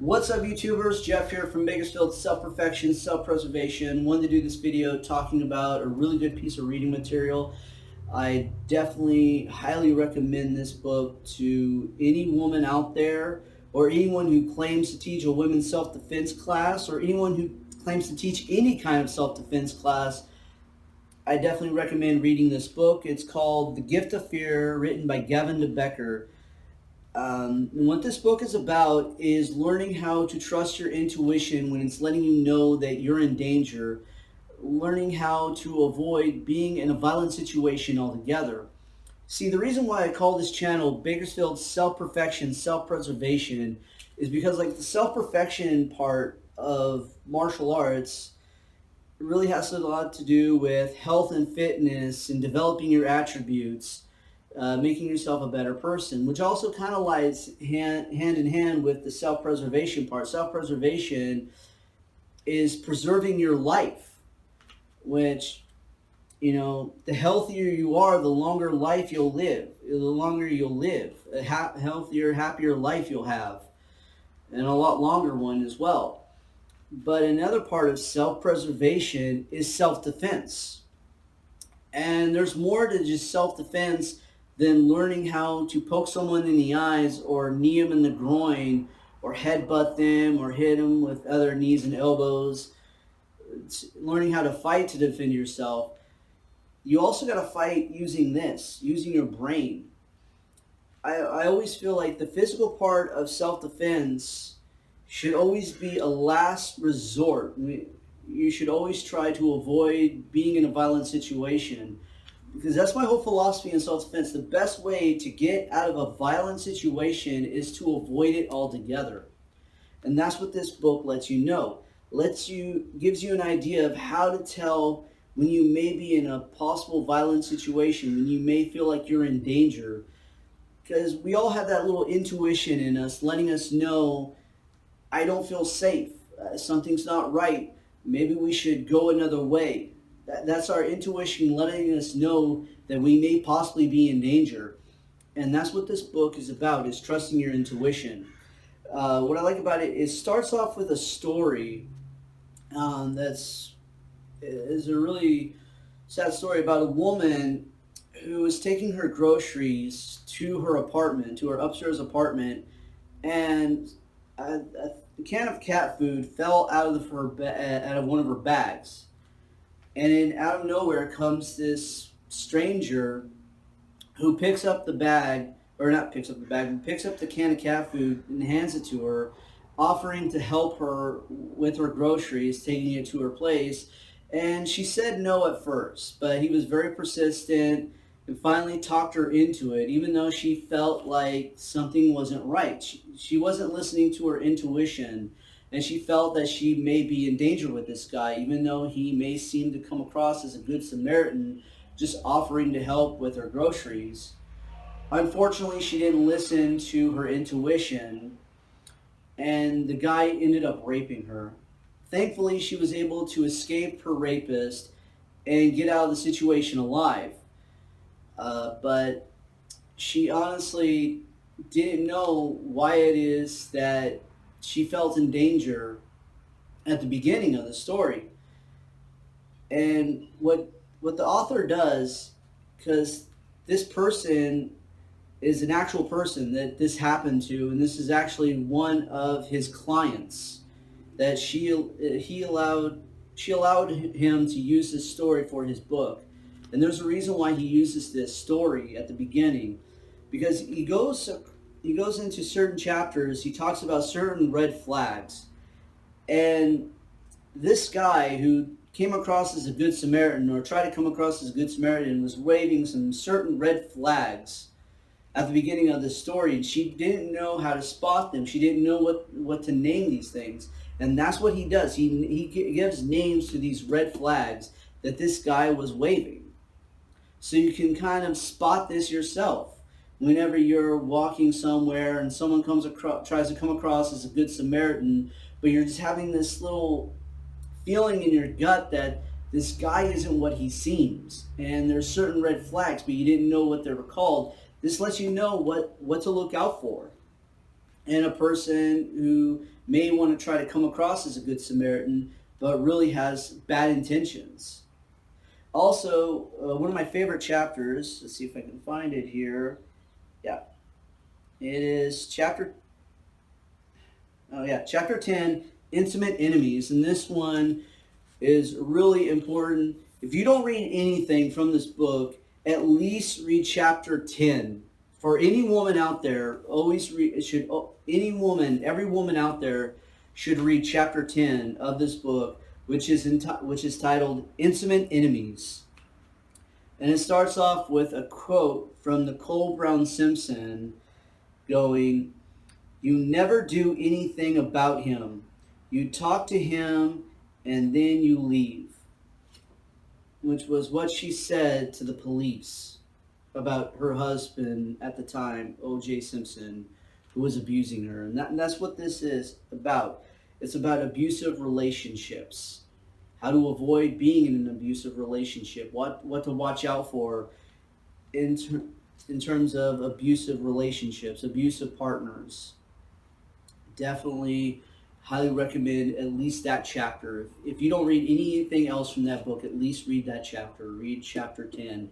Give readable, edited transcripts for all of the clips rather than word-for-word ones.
What's up, YouTubers? Jeff here from Bakersfield Self-Perfection, Self-Preservation. Wanted to do this video talking about a really good piece of reading material. I definitely highly recommend this book to any woman out there, or anyone who claims to teach a women's self-defense class, or anyone who claims to teach any kind of self-defense class. I definitely recommend reading this book. It's called The Gift of Fear, written by Gavin Becker. And what this book is about is learning how to trust your intuition when it's letting you know that you're in danger, learning how to avoid being in a violent situation altogether. See, the reason why I call this channel Bakersfield Self Perfection, Self Preservation is because, like, the self perfection part of martial arts really has a lot to do with health and fitness and developing your attributes, making yourself a better person, which also kind of lies hand in hand with the self preservation part. Self preservation is preserving your life, which, the healthier you are, the longer life you'll live. The longer you'll live, a healthier, happier life you'll have, and a lot longer one as well. But another part of self preservation is self defense. And there's more to just self defense than learning how to poke someone in the eyes or knee them in the groin or headbutt them or hit them with other knees and elbows. It's learning how to fight to defend yourself. You also got to fight using your brain. I always feel like the physical part of self defense should always be a last resort. You should always try to avoid being in a violent situation, because that's my whole philosophy in self-defense. The best way to get out of a violent situation is to avoid it altogether. And that's what this book lets you know. Gives you an idea of how to tell when you may be in a possible violent situation, when you may feel like you're in danger. Because we all have that little intuition in us letting us know, I don't feel safe. Something's not right. Maybe we should go another way. That's our intuition letting us know that we may possibly be in danger. And that's what this book is about, is trusting your intuition. What I like about it is starts off with a story that's is a really sad story about a woman who was taking her groceries to her apartment, to her upstairs apartment, and a can of cat food fell out of one of her bags. And then out of nowhere comes this stranger who picks up the bag, or not picks up the bag, but picks up the can of cat food and hands it to her, offering to help her with her groceries, taking it to her place. And she said no at first, but he was very persistent and finally talked her into it, even though she felt like something wasn't right. She wasn't listening to her intuition, and she felt that she may be in danger with this guy, even though he may seem to come across as a good Samaritan, just offering to help with her groceries. Unfortunately, she didn't listen to her intuition, and the guy ended up raping her. Thankfully, she was able to escape her rapist and get out of the situation alive. But she honestly didn't know why it is that she felt in danger at the beginning of the story. And what the author does, because this person is an actual person that this happened to, and this is actually one of his clients that she allowed him to use this story for his book. And there's a reason why he uses this story at the beginning, because he goes into certain chapters. He talks about certain red flags, and this guy who came across as a good Samaritan, or tried to come across as a good Samaritan, was waving some certain red flags at the beginning of the story, and she didn't know how to spot them. She didn't know what to name these things. And that's what he does. He gives names to these red flags that this guy was waving. So you can kind of spot this yourself. Whenever you're walking somewhere and someone tries to come across as a good Samaritan, but you're just having this little feeling in your gut that this guy isn't what he seems, and there's certain red flags, but you didn't know what they were called. This lets you know what to look out for in a person who may want to try to come across as a good Samaritan, but really has bad intentions. Also, one of my favorite chapters, let's see if I can find it here. Yeah, it is chapter 10, Intimate Enemies. And this one is really important. If you don't read anything from this book, at least read chapter 10. For any woman out there, always read, any woman, every woman out there should read chapter 10 of this book, which is titled Intimate Enemies. And it starts off with a quote from Nicole Brown Simpson going, "You never do anything about him. You talk to him and then you leave," which was what she said to the police about her husband at the time, O.J. Simpson, who was abusing her. And that's what this is about. It's about abusive relationships, how to avoid being in an abusive relationship, what to watch out for in terms of abusive relationships, abusive partners. Definitely highly recommend at least that chapter. If you don't read anything else from that book, at least read that chapter. Read chapter 10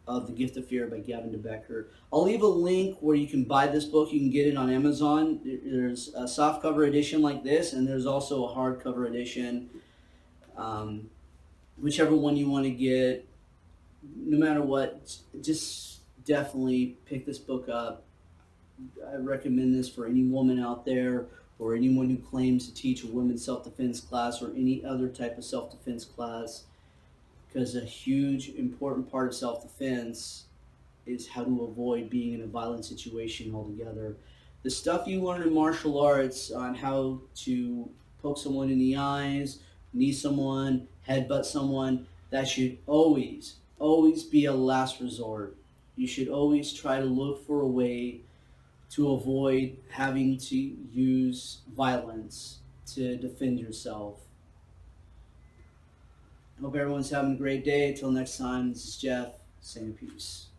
of The Gift of Fear by Gavin Becker. I'll leave a link where you can buy this book. You can get it on Amazon. There's a softcover edition like this, and there's also a hardcover edition. Whichever one you want to get, no matter what, just definitely pick this book up. I recommend this for any woman out there or anyone who claims to teach a women's self-defense class or any other type of self-defense class, because a huge important part of self-defense is how to avoid being in a violent situation altogether. The stuff you learn in martial arts on how to poke someone in the eyes, knee someone, headbutt someone, that should always be a last resort. You should always try to look for a way to avoid having to use violence to defend yourself. I hope everyone's having a great day. Until next time, this is Jeff, saying peace.